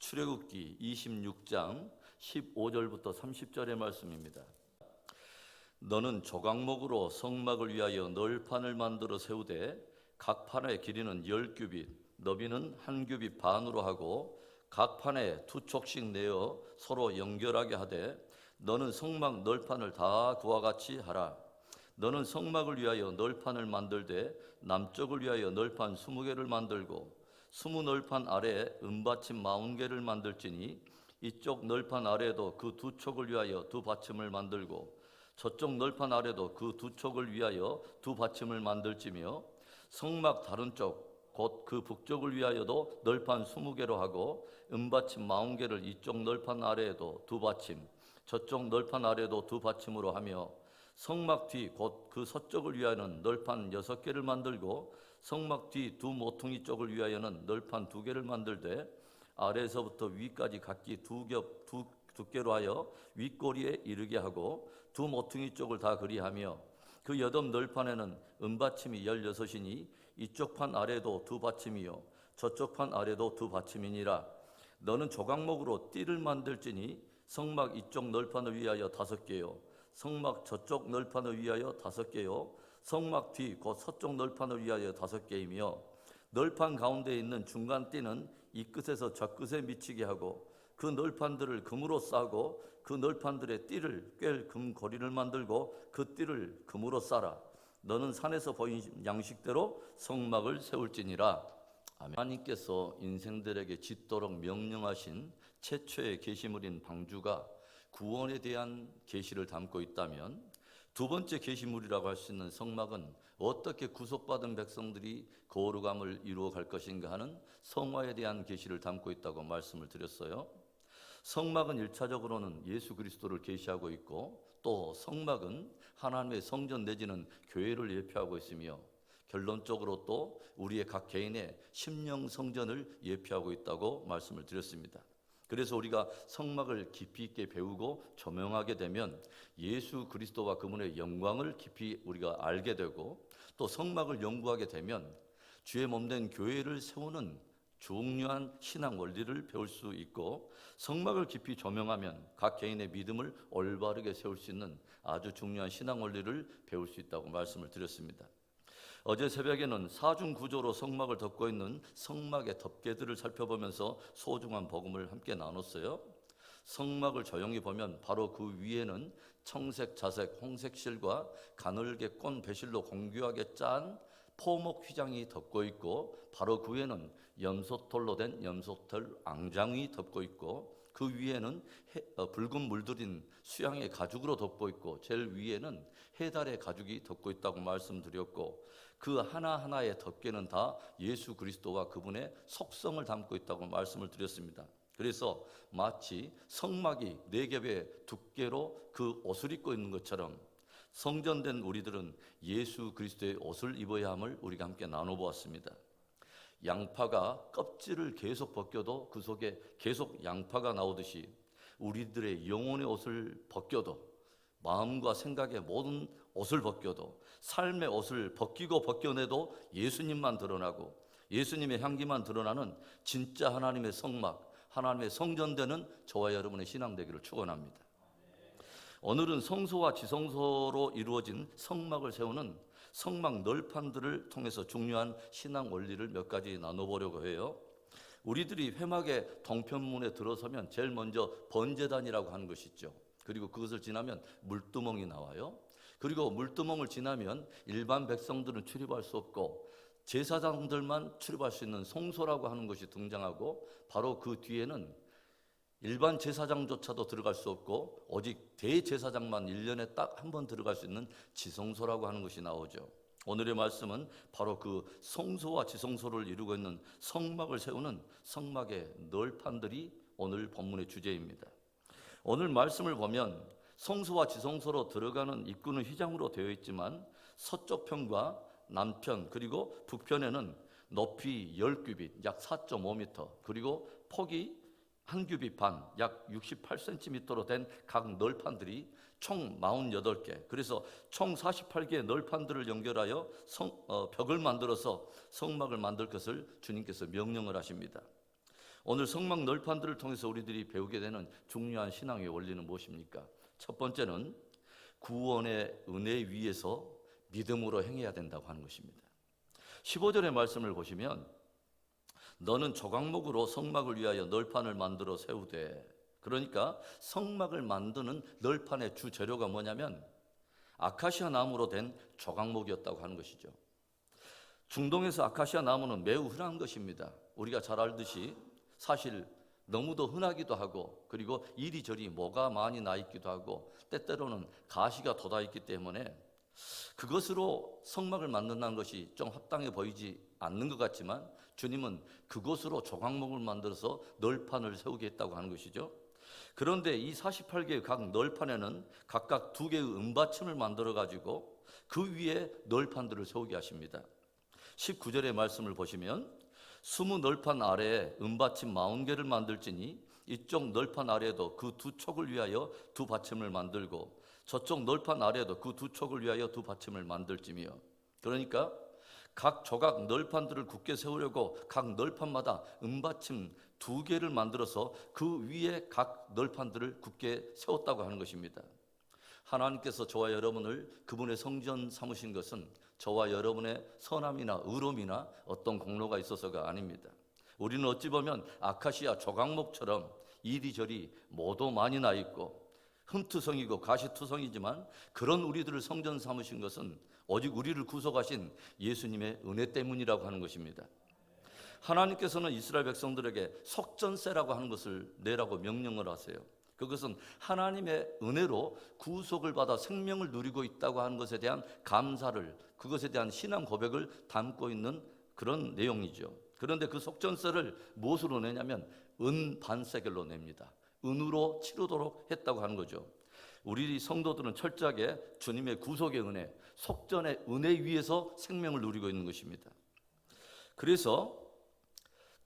출애굽기 26장 15절부터 30절의 말씀입니다. 너는 조각목으로 성막을 위하여 널판을 만들어 세우되 각 판의 길이는 10규빗, 너비는 1규빗 반으로 하고 각 판에 2촉씩 내어 서로 연결하게 하되 너는 성막 널판을 다 그와 같이 하라. 너는 성막을 위하여 널판을 만들되 남쪽을 위하여 널판 20개를 만들고 20널판 아래에 은받침 40개를 만들지니 이쪽 널판 아래에도 그 2촉을 위하여 2받침을 만들고 저쪽 널판 아래도 그 2촉을 위하여 2받침을 만들지며 성막 다른 쪽 곧 그 북쪽을 위하여도 널판 20개로 하고 은받침 40개를 이쪽 널판 아래에도 2받침 저쪽 널판 아래에도 2받침으로 하며 성막 뒤 곧 그 서쪽을 위하여는 널판 6개를 만들고 성막 뒤 두 모퉁이 쪽을 위하여는 널판 2개를 만들되 아래에서부터 위까지 각기 두께로 하여 윗꼬리에 이르게 하고 두 모퉁이 쪽을 다 그리하며 그 여덟 널판에는 은받침이 16이니 이쪽 판 아래도 2받침이요 저쪽 판 아래도 2받침이니라. 너는 조각목으로 띠를 만들지니 성막 이쪽 널판을 위하여 5개요 성막 저쪽 널판을 위하여 5개요 성막 뒤 곧 서쪽 널판을 위하여 5개이며 널판 가운데 있는 중간 띠는 이 끝에서 저 끝에 미치게 하고 그 널판들을 금으로 싸고 그 널판들의 띠를 꿰 금고리를 만들고 그 띠를 금으로 싸라. 너는 산에서 보인 양식대로 성막을 세울지니라. 아멘. 하나님께서 인생들에게 짓도록 명령하신 최초의 계시물인 방주가 구원에 대한 계시를 담고 있다면 두 번째 계시물이라고 할 수 있는 성막은 어떻게 구속받은 백성들이 거룩함을 이루어 갈 것인가 하는 성화에 대한 계시를 담고 있다고 말씀을 드렸어요. 성막은 1차적으로는 예수 그리스도를 계시하고 있고 또 성막은 하나님의 성전 내지는 교회를 예표하고 있으며 결론적으로 또 우리의 각 개인의 심령 성전을 예표하고 있다고 말씀을 드렸습니다. 그래서 우리가 성막을 깊이 있게 배우고 조명하게 되면 예수 그리스도와 그분의 영광을 깊이 우리가 알게 되고 또 성막을 연구하게 되면 주의 몸된 교회를 세우는 중요한 신앙 원리를 배울 수 있고 성막을 깊이 조명하면 각 개인의 믿음을 올바르게 세울 수 있는 아주 중요한 신앙 원리를 배울 수 있다고 말씀을 드렸습니다. 어제 새벽에는 사중 구조로 성막을 덮고 있는 성막의 덮개들을 살펴보면서 소중한 복음을 함께 나눴어요. 성막을 조용히 보면 바로 그 위에는 청색, 자색, 홍색 실과 가늘게 꼰 배실로 공교하게 짠 포목 휘장이 덮고 있고 바로 그 위에는 염소털로 된 염소털 앙장이 덮고 있고 그 위에는 붉은 물들인 수양의 가죽으로 덮고 있고 제일 위에는 해달의 가죽이 덮고 있다고 말씀드렸고 그 하나하나의 덮개는 다 예수 그리스도와 그분의 속성을 담고 있다고 말씀을 드렸습니다. 그래서 마치 성막이 4겹의 두께로 그 옷을 입고 있는 것처럼 성전된 우리들은 예수 그리스도의 옷을 입어야 함을 우리가 함께 나눠보았습니다. 양파가 껍질을 계속 벗겨도 그 속에 계속 양파가 나오듯이 우리들의 영혼의 옷을 벗겨도 마음과 생각의 모든 옷을 벗겨도 삶의 옷을 벗기고 벗겨내도 예수님만 드러나고 예수님의 향기만 드러나는 진짜 하나님의 성막, 하나님의 성전되는 저와 여러분의 신앙 되기를 축원합니다. 오늘은 성소와 지성소로 이루어진 성막을 세우는 성막 널판들을 통해서 중요한 신앙 원리를 몇 가지 나눠보려고 해요. 우리들이 회막의 동편문에 들어서면 제일 먼저 번제단이라고 하는 것이 있죠. 그리고 그것을 지나면 물두멍이 나와요. 그리고 물두멍을 지나면 일반 백성들은 출입할 수 없고 제사장들만 출입할 수 있는 성소라고 하는 것이 등장하고 바로 그 뒤에는 일반 제사장조차도 들어갈 수 없고 오직 대제사장만 1년에 딱 한 번 들어갈 수 있는 지성소라고 하는 것이 나오죠. 오늘의 말씀은 바로 그 성소와 지성소를 이루고 있는 성막을 세우는 성막의 널판들이 오늘 본문의 주제입니다. 오늘 말씀을 보면 성소와 지성소로 들어가는 입구는 휘장으로 되어 있지만 서쪽 편과 남편 그리고 북편에는 높이 10규빗 약 4.5m 그리고 폭이 1규빗 반 약 68cm로 된 각 널판들이 총 48개 그래서 총 48개의 널판들을 연결하여 벽을 만들어서 성막을 만들 것을 주님께서 명령을 하십니다. 오늘 성막 널판들을 통해서 우리들이 배우게 되는 중요한 신앙의 원리는 무엇입니까? 첫 번째는 구원의 은혜 위에서 믿음으로 행해야 된다고 하는 것입니다. 15절의 말씀을 보시면 너는 조각목으로 성막을 위하여 널판을 만들어 세우되, 그러니까 성막을 만드는 널판의 주 재료가 뭐냐면 아카시아 나무로 된 조각목이었다고 하는 것이죠. 중동에서 아카시아 나무는 매우 흔한 것입니다. 우리가 잘 알듯이 사실 너무도 흔하기도 하고, 그리고 이리저리 모가 많이 나 있기도 하고, 때때로는 가시가 돋아 있기 때문에 그것으로 성막을 만든다는 것이 좀 합당해 보이지 않는 것 같지만, 주님은 그것으로 조각목을 만들어서 널판을 세우게 했다고 하는 것이죠. 그런데 이 48개의 각 널판에는 각각 2개의 은받침을 만들어 가지고 그 위에 널판들을 세우게 하십니다. 19절의 말씀을 보시면 20 널판 아래에 은받침 40개를 만들지니 이쪽 널판 아래에도 그 2촉을 위하여 2 받침을 만들고 저쪽 널판 아래에도 그 2촉을 위하여 2 받침을 만들지며, 그러니까 각 조각 널판들을 굳게 세우려고 각 널판마다 은받침 2개를 만들어서 그 위에 각 널판들을 굳게 세웠다고 하는 것입니다. 하나님께서 저와 여러분을 그분의 성전 삼으신 것은 저와 여러분의 선함이나 의로움이나 어떤 공로가 있어서가 아닙니다. 우리는 어찌 보면 아카시아 조각목처럼 이리저리 모도 많이 나 있고 흠투성이고 가시투성이지만, 그런 우리들을 성전 삼으신 것은 오직 우리를 구속하신 예수님의 은혜 때문이라고 하는 것입니다. 하나님께서는 이스라엘 백성들에게 속전세라고 하는 것을 내라고 명령을 하세요. 그것은 하나님의 은혜로 구속을 받아 생명을 누리고 있다고 하는 것에 대한 감사를, 그것에 대한 신앙 고백을 담고 있는 그런 내용이죠. 그런데 그 속전세를 무엇으로 내냐면 은 반세겔로 냅니다. 은으로 치르도록 했다고 하는 거죠. 우리 성도들은 철저하게 주님의 구속의 은혜, 속전의 은혜 위에서 생명을 누리고 있는 것입니다. 그래서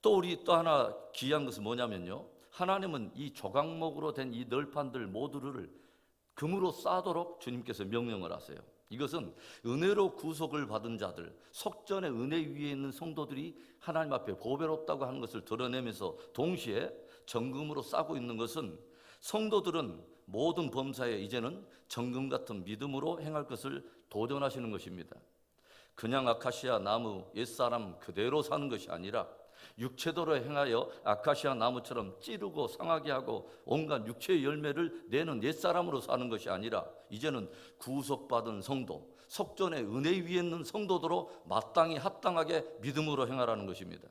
또 하나 귀한 것은 뭐냐면요, 하나님은 이 조각목으로 된 이 널판들 모두를 금으로 싸도록 주님께서 명령을 하세요. 이것은 은혜로 구속을 받은 자들, 속전의 은혜 위에 있는 성도들이 하나님 앞에 보배롭다고 하는 것을 드러내면서 동시에 정금으로 싸고 있는 것은 성도들은 모든 범사에 이제는 정금 같은 믿음으로 행할 것을 도전하시는 것입니다. 그냥 아카시아 나무 옛사람 그대로 사는 것이 아니라 육체대로 행하여 아카시아 나무처럼 찌르고 상하게 하고 온갖 육체의 열매를 내는 옛사람으로 사는 것이 아니라 이제는 구속받은 성도, 속전의 은혜 위에 있는 성도들로 마땅히 합당하게 믿음으로 행하라는 것입니다.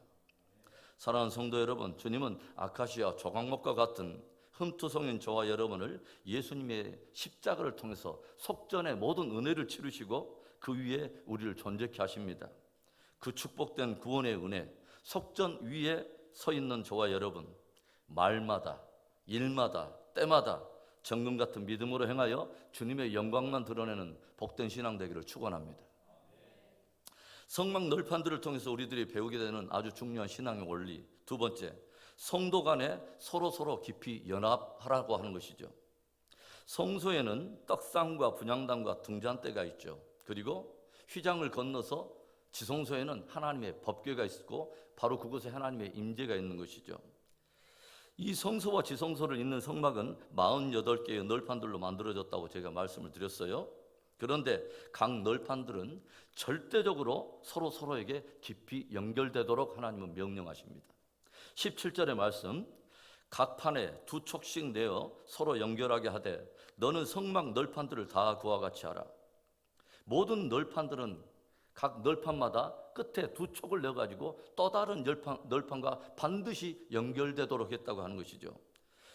사랑하는 성도 여러분, 주님은 아카시아 조각목과 같은 흠투성인 저와 여러분을 예수님의 십자가를 통해서 속전의 모든 은혜를 치르시고 그 위에 우리를 존재케 하십니다. 그 축복된 구원의 은혜, 속전 위에 서 있는 저와 여러분, 말마다, 일마다, 때마다 정금 같은 믿음으로 행하여 주님의 영광만 드러내는 복된 신앙 되기를 축원합니다. 성막 널판들을 통해서 우리들이 배우게 되는 아주 중요한 신앙의 원리, 두 번째, 성도 간에 서로 깊이 연합하라고 하는 것이죠. 성소에는 떡상과 분향단과 등잔대가 있죠. 그리고 휘장을 건너서 지성소에는 하나님의 법궤가 있고 바로 그곳에 하나님의 임재가 있는 것이죠. 이 성소와 지성소를 잇는 성막은 48개의 널판들로 만들어졌다고 제가 말씀을 드렸어요. 그런데 각 널판들은 절대적으로 서로에게 깊이 연결되도록 하나님은 명령하십니다. 17절의 말씀, 각 판에 2촉씩 내어 서로 연결하게 하되 너는 성막 널판들을 다 그와 같이 하라. 모든 널판들은 각 널판마다 끝에 2촉을 내가지고 또 다른 널판과 반드시 연결되도록 했다고 하는 것이죠.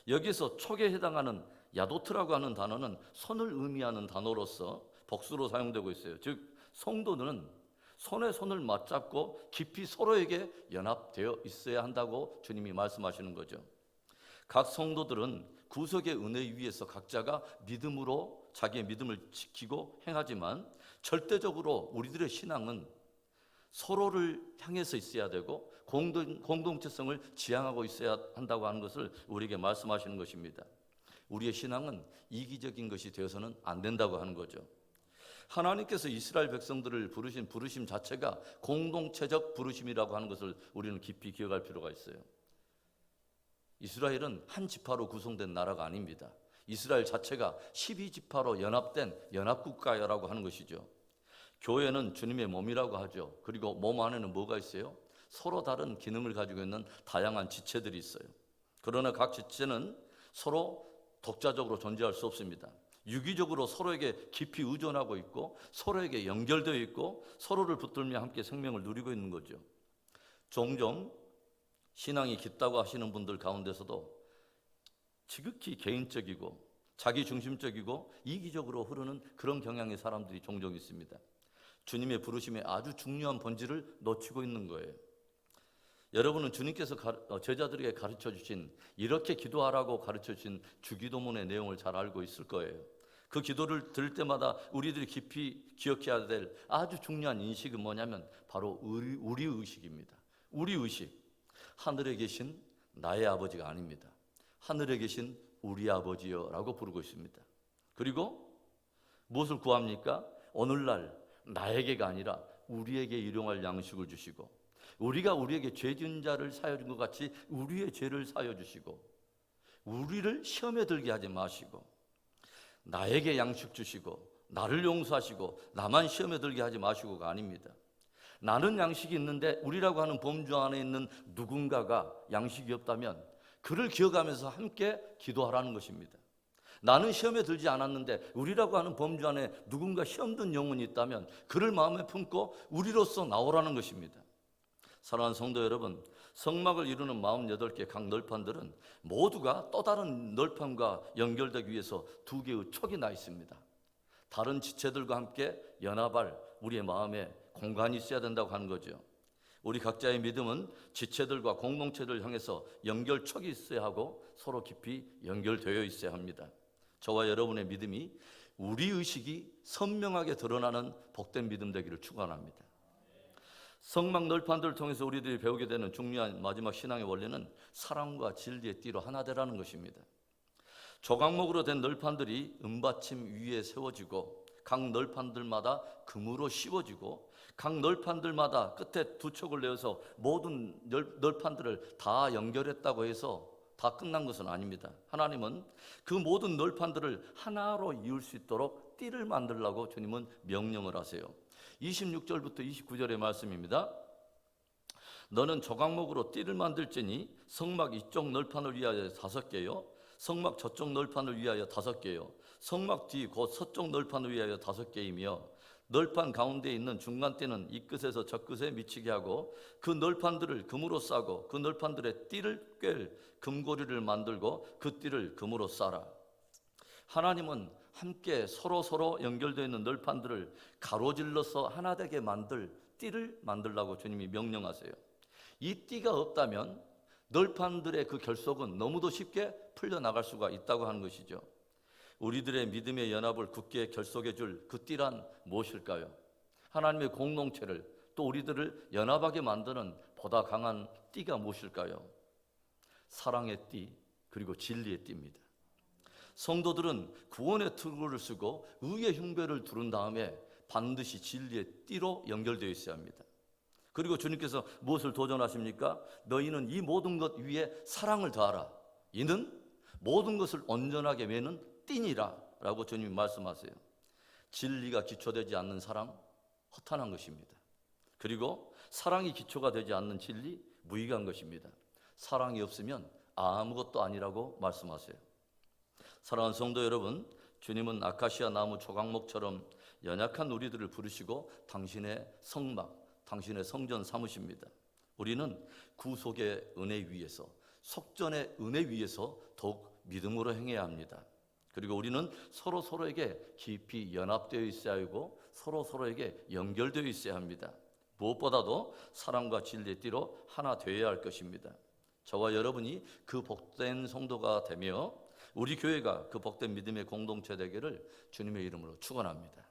여기서 촉에 해당하는 야도트라고 하는 단어는 손을 의미하는 단어로서 복수로 사용되고 있어요. 즉 성도들은 손에 손을 맞잡고 깊이 서로에게 연합되어 있어야 한다고 주님이 말씀하시는 거죠. 각 성도들은 구속의 은혜 위에서 각자가 믿음으로 자기의 믿음을 지키고 행하지만 절대적으로 우리들의 신앙은 서로를 향해서 있어야 되고 공동체성을 지향하고 있어야 한다고 하는 것을 우리에게 말씀하시는 것입니다. 우리의 신앙은 이기적인 것이 되어서는 안 된다고 하는 거죠. 하나님께서 이스라엘 백성들을 부르신 부르심 자체가 공동체적 부르심이라고 하는 것을 우리는 깊이 기억할 필요가 있어요. 이스라엘은 한 지파로 구성된 나라가 아닙니다. 이스라엘 자체가 12지파로 연합된 연합국가라고 하는 것이죠. 교회는 주님의 몸이라고 하죠. 그리고 몸 안에는 뭐가 있어요? 서로 다른 기능을 가지고 있는 다양한 지체들이 있어요. 그러나 각 지체는 서로 독자적으로 존재할 수 없습니다. 유기적으로 서로에게 깊이 의존하고 있고 서로에게 연결되어 있고 서로를 붙들며 함께 생명을 누리고 있는 거죠. 종종 신앙이 깊다고 하시는 분들 가운데서도 지극히 개인적이고 자기중심적이고 이기적으로 흐르는 그런 경향의 사람들이 종종 있습니다. 주님의 부르심의 아주 중요한 본질을 놓치고 있는 거예요. 여러분은 주님께서 제자들에게 가르쳐 주신, 이렇게 기도하라고 가르쳐 주신 주기도문의 내용을 잘 알고 있을 거예요. 그 기도를 들을 때마다 우리들이 깊이 기억해야 될 아주 중요한 인식은 뭐냐면 바로 우리 의식입니다. 우리 의식. 하늘에 계신 나의 아버지가 아닙니다. 하늘에 계신 우리 아버지여 라고 부르고 있습니다. 그리고 무엇을 구합니까? 오늘날 나에게가 아니라 우리에게 일용할 양식을 주시고, 우리가 우리에게 죄 지은 자를 사여 준 것 같이 우리의 죄를 사여 주시고, 우리를 시험에 들게 하지 마시고, 나에게 양식 주시고 나를 용서하시고 나만 시험에 들게 하지 마시고가 아닙니다. 나는 양식이 있는데 우리라고 하는 범주 안에 있는 누군가가 양식이 없다면 그를 기억하면서 함께 기도하라는 것입니다. 나는 시험에 들지 않았는데 우리라고 하는 범주 안에 누군가 시험 든 영혼이 있다면 그를 마음에 품고 우리로서 나오라는 것입니다. 사랑하는 성도 여러분, 성막을 이루는 48개 각 널판들은 모두가 또 다른 널판과 연결되기 위해서 2개의 촉이 나 있습니다. 다른 지체들과 함께 연합할 우리의 마음에 공간이 있어야 된다고 하는 거죠. 우리 각자의 믿음은 지체들과 공동체를 향해서 연결촉이 있어야 하고 서로 깊이 연결되어 있어야 합니다. 저와 여러분의 믿음이 우리 의식이 선명하게 드러나는 복된 믿음 되기를 축원합니다. 성막 널판들을 통해서 우리들이 배우게 되는 중요한 마지막 신앙의 원리는 사랑과 진리의 띠로 하나 되라는 것입니다. 조각목으로 된 널판들이 은받침 위에 세워지고 각 널판들마다 금으로 씌워지고 각 널판들마다 끝에 2촉을 내어서 모든 널판들을 다 연결했다고 해서 다 끝난 것은 아닙니다. 하나님은 그 모든 널판들을 하나로 이을 수 있도록 띠를 만들라고 주님은 명령을 하세요. 26절부터 29절의 말씀입니다. 너는 조각목으로 띠를 만들지니 성막 이쪽 널판을 위하여 5개요 성막 저쪽 널판을 위하여 5개요 성막 뒤 곧 서쪽 널판을 위하여 5개이며 널판 가운데 있는 중간띠는 이 끝에서 저 끝에 미치게 하고 그 널판들을 금으로 싸고 그 널판들의 띠를 꿰 금고리를 만들고 그 띠를 금으로 싸라. 하나님은 함께 서로 연결되어 있는 널판들을 가로질러서 하나 되게 만들 띠를 만들라고 주님이 명령하세요. 이 띠가 없다면 널판들의 그 결속은 너무도 쉽게 풀려나갈 수가 있다고 하는 것이죠. 우리들의 믿음의 연합을 굳게 결속해 줄 그 띠란 무엇일까요? 하나님의 공동체를 또 우리들을 연합하게 만드는 보다 강한 띠가 무엇일까요? 사랑의 띠 그리고 진리의 띠입니다. 성도들은 구원의 투구를 쓰고 의의 흉배를 두른 다음에 반드시 진리의 띠로 연결되어 있어야 합니다. 그리고 주님께서 무엇을 도전하십니까? 너희는 이 모든 것 위에 사랑을 더하라. 이는 모든 것을 온전하게 매는 띠니라 라고 주님이 말씀하세요. 진리가 기초되지 않는 사랑, 허탄한 것입니다. 그리고 사랑이 기초가 되지 않는 진리, 무익한 것입니다. 사랑이 없으면 아무것도 아니라고 말씀하세요. 사랑하는 성도 여러분, 주님은 아카시아 나무 조각목처럼 연약한 우리들을 부르시고 당신의 성막, 당신의 성전 삼으십니다. 우리는 구속의 은혜 위에서, 속전의 은혜 위에서 더욱 믿음으로 행해야 합니다. 그리고 우리는 서로에게 깊이 연합되어 있어야 하고 서로에게 연결되어 있어야 합니다. 무엇보다도 사랑과 진리의 띠로 하나 되어야 할 것입니다. 저와 여러분이 그 복된 성도가 되며 우리 교회가 그 복된 믿음의 공동체 되기를 주님의 이름으로 축원합니다.